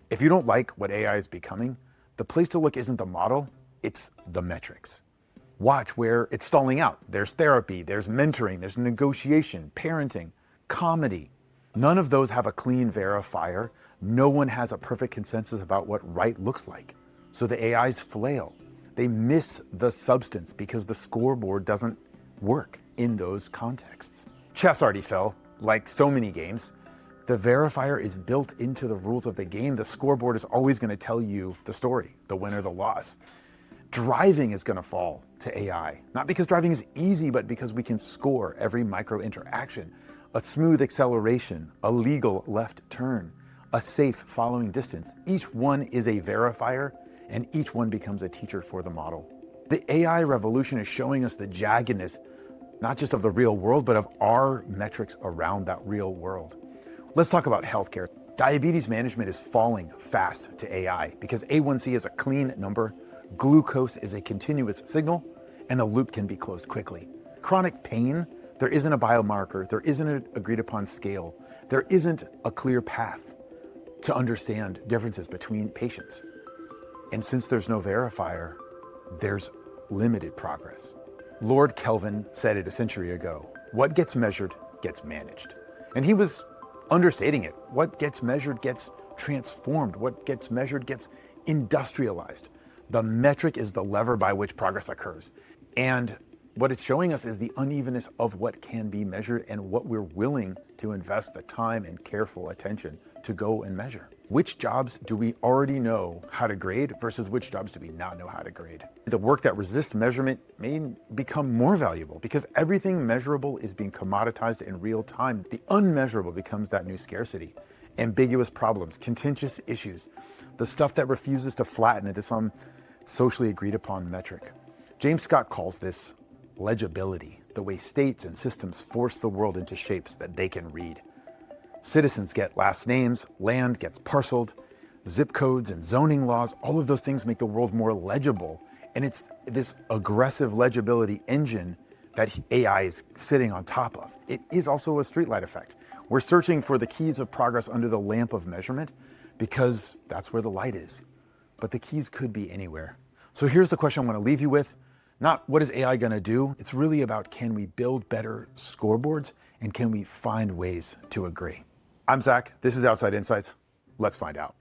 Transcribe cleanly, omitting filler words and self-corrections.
If you don't like what AI is becoming, the place to look isn't the model, it's the metrics. Watch where it's stalling out. There's therapy, there's mentoring, there's negotiation, parenting, comedy. None of those have a clean verifier. No one has a perfect consensus about what right looks like. So the AIs flail. They miss the substance because the scoreboard doesn't work in those contexts. Chess already fell, like so many games. The verifier is built into the rules of the game. The scoreboard is always going to tell you the story, the win or the loss. Driving is going to fall to AI, not because driving is easy, but because we can score every micro interaction, a smooth acceleration, a legal left turn, a safe following distance. Each one is a verifier, and each one becomes a teacher for the model. The AI revolution is showing us the jaggedness, not just of the real world, but of our metrics around that real world. Let's talk about healthcare. Diabetes management is falling fast to AI because A1C is a clean number, glucose is a continuous signal, and the loop can be closed quickly. Chronic pain, there isn't a biomarker, there isn't an agreed upon scale, there isn't a clear path to understand differences between patients. And since there's no verifier, there's limited progress. Lord Kelvin said it a century ago, what gets measured gets managed. And he was understating it. What gets measured gets transformed. What gets measured gets industrialized. The metric is the lever by which progress occurs. And what it's showing us is the unevenness of what can be measured and what we're willing to invest the time and careful attention to go and measure. Which jobs do we already know how to grade versus which jobs do we not know how to grade? The work that resists measurement may become more valuable because everything measurable is being commoditized in real time. The unmeasurable becomes that new scarcity. Ambiguous problems, contentious issues, the stuff that refuses to flatten into some socially agreed upon metric. James Scott calls this legibility, the way states and systems force the world into shapes that they can read. Citizens get last names, land gets parceled, zip codes and zoning laws, all of those things make the world more legible. And it's this aggressive legibility engine that AI is sitting on top of. It is also a streetlight effect. We're searching for the keys of progress under the lamp of measurement because that's where the light is. But the keys could be anywhere. So here's the question I want to leave you with. Not what is AI going to do? It's really about, can we build better scoreboards and can we find ways to agree? I'm Zach. This is Outside Insights. Let's find out.